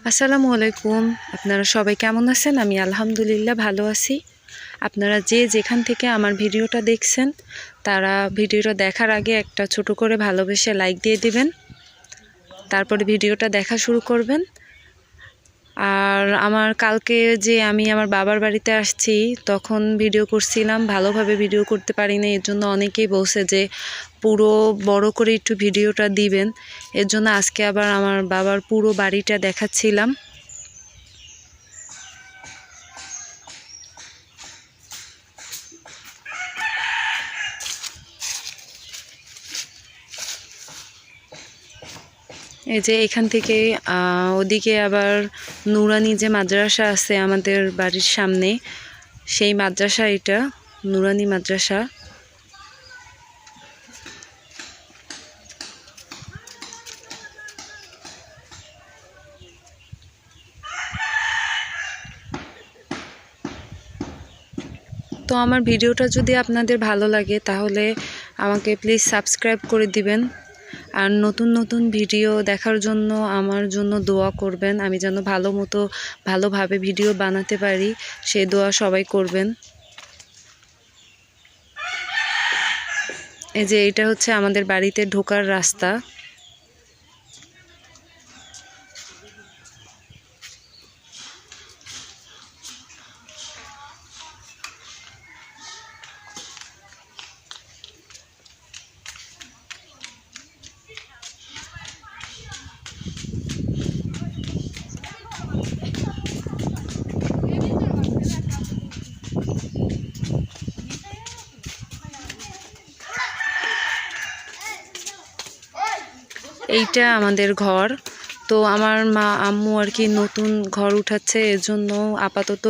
আসসালামু আলাইকুম। আপনারা সবাই কেমন আছেন? আমি আলহামদুলিল্লাহ ভালো আছি। আপনারা যে যেখান থেকে আমার ভিডিওটা দেখছেন, তারা ভিডিওটা দেখার আগে একটা ছোট করে ভালোবেসে লাইক দিয়ে দিবেন। তারপরে ভিডিওটা দেখা শুরু করবেন। আর আমার কালকে যে আমি আমার বাবার বাড়িতে আসছি, তখন ভিডিও করছিলাম, ভালোভাবে ভিডিও করতে পারি না। এর জন্য অনেকেই বলছে যে পুরো বড় করে একটু ভিডিওটা দিবেন। এর জন্য আজকে আবার আমার বাবার পুরো বাড়িটা দেখাচ্ছিলাম। এই যে এখান থেকে ওদিকে আবার নুরানি যে মাদ্রাসা আছে আমাদের বাড়ির সামনে, সেই মাদ্রাসা এটা নুরানি মাদ্রাসা। তো আমার ভিডিওটা যদি আপনাদের ভালো লাগে তাহলে আমাকে প্লিজ সাবস্ক্রাইব করে দিবেন। আর নতুন নতুন ভিডিও দেখার জন্য আমার জন্য দোয়া করবেন। আমি যেন ভালোভাবে ভিডিও বানাতে পারি, সেই দোয়া সবাই করবেন। এই যে এটা হচ্ছে আমাদের বাড়িতে ঢোকার রাস্তা। এইটা আমাদের ঘর। তো আমার মা আম্মু আর কি নতুন ঘর উঠাচ্ছে, এর জন্য আপাতত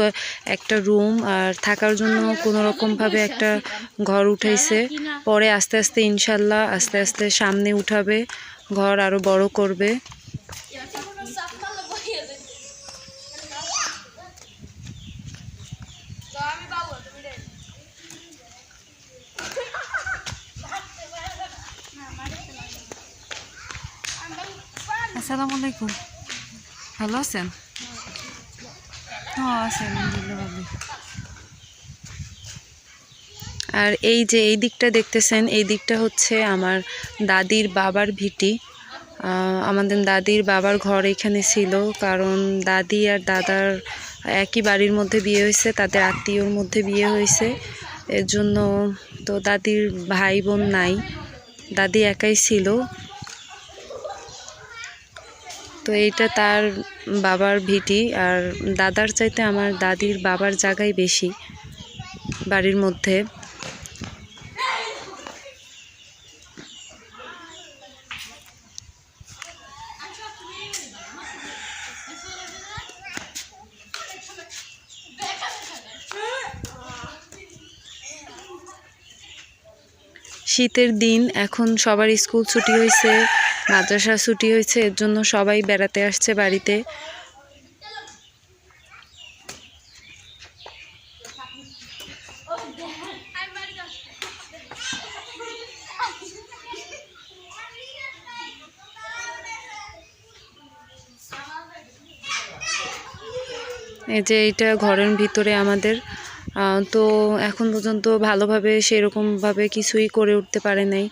একটা রুম আর থাকার জন্য কোনো রকমভাবে একটা ঘর উঠাইছে। পরে আস্তে আস্তে ইনশাল্লাহ আস্তে আস্তে সামনে উঠাবে, ঘর আরো বড় করবে। আসসালামু আলাইকুম, ভালো আছেন? হ্যাঁ আছি আলহামদুলিল্লাহ ভালো। আর এই যে এই দিকটা দেখতেছেন, এই দিকটা হচ্ছে আমার দাদির বাবার ভিটি। আমাদের দাদির বাবার ঘর এখানে ছিল, কারণ দাদি আর দাদার একই বাড়ির মধ্যে বিয়ে হয়েছে, তাদের আত্মীয়র মধ্যে বিয়ে হয়েছে। এর জন্য তো দাদির ভাই বোন নাই, দাদি একাই ছিল। তো এইটা তার বাবার ভিটি। আর দাদার চাইতে আমার দাদির বাবার জায়গায় বেশি বাড়ির মধ্যে। শীতের দিন, এখন সবার স্কুল ছুটি হয়েছে, মাদ্রাসা ছুটি হয়েছে, এর জন্য সবাই বেড়াতে আসছে বাড়িতে। এই যে এইটা ঘরের ভিতরে আমাদের। তো এখন পর্যন্ত ভালোভাবে সেরকমভাবে কিছুই করে উঠতে পারে নাই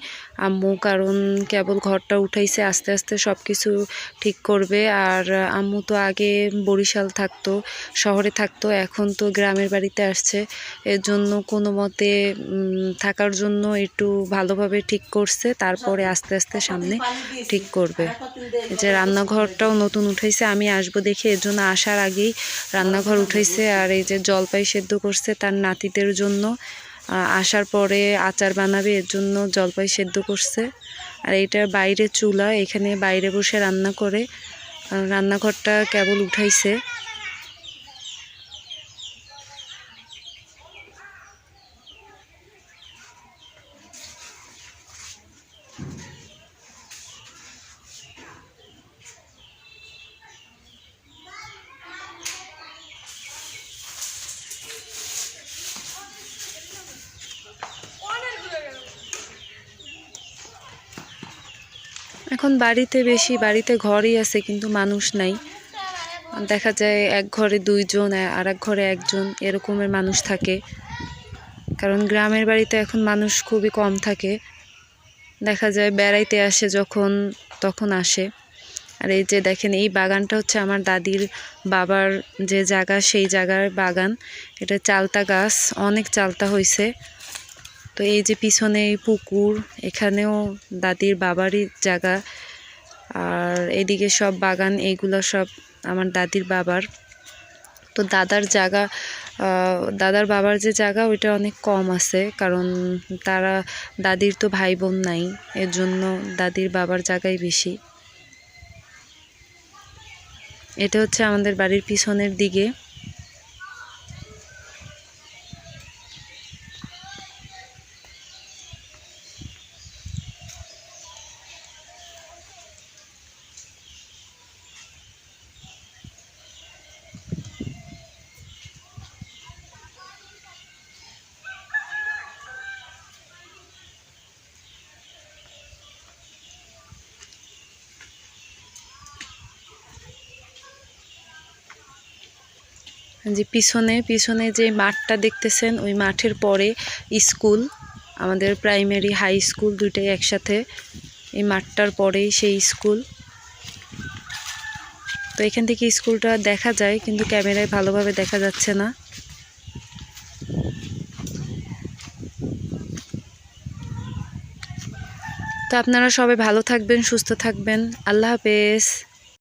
আম্মু, কারণ কেবল ঘরটা উঠাইছে, আস্তে আস্তে সব কিছু ঠিক করবে। আর আম্মু তো আগে বরিশাল থাকতো, শহরে থাকতো, এখন তো গ্রামের বাড়িতে আসছে। এর জন্য কোনো মতে থাকার জন্য একটু ভালোভাবে ঠিক করছে, তারপরে আস্তে আস্তে সামনে ঠিক করবে। এই যে রান্নাঘরটাও নতুন উঠাইছে, আমি আসবো দেখে এর জন্য আসার আগেই রান্নাঘর উঠাইছে। আর এই যে জলপাই সেদ্ধ করছে তার নাতিদের জন্য, আসার পরে আচার বানাবে এর জন্য জলপাই সেদ্ধ করছে। আর এটা বাইরে চুলা, এখানে বাইরে বসে রান্না করে। রান্নাঘরটা কেবল উঠাইছে। এখন বাড়িতে ঘরই আছে কিন্তু মানুষ নাই। দেখা যায় এক ঘরে দুইজন আর এক ঘরে একজন এরকমের মানুষ থাকে, কারণ গ্রামের বাড়িতে এখন মানুষ খুবই কম থাকে। দেখা যায় বেড়াইতে আসে যখন তখন আসে। আর এই যে দেখেন, এই বাগানটা হচ্ছে আমার দাদির বাবার যে জায়গা, সেই জায়গার বাগান। এটা চালতা গাছ, অনেক চালতা হয়েছে। তো এই যে পিছনে পুকুর, এখানেও দাদির বাবারই জায়গা। আর এদিকে সব বাগান, এইগুলো সব আমার দাদির বাবার। তো দাদার বাবার যে জায়গা, ওইটা অনেক কম আছে, কারণ দাদির তো ভাই বোন নাই, এর জন্য দাদির বাবার জায়গাই বেশি। এটা হচ্ছে আমাদের বাড়ির পিছনের দিকে। যে পিছনে যে মাঠটা দেখতেছেন, ওই মাঠের পরে স্কুল, আমাদের প্রাইমারি হাই স্কুল দুইটাই একসাথে। এই মাঠটার পরেই সেই স্কুল। তো এখান থেকে স্কুলটা দেখা যায়, কিন্তু ক্যামেরায় ভালোভাবে দেখা যাচ্ছে না। তো আপনারা সবাই ভালো থাকবেন, সুস্থ থাকবেন। আল্লাহ হাফেজ।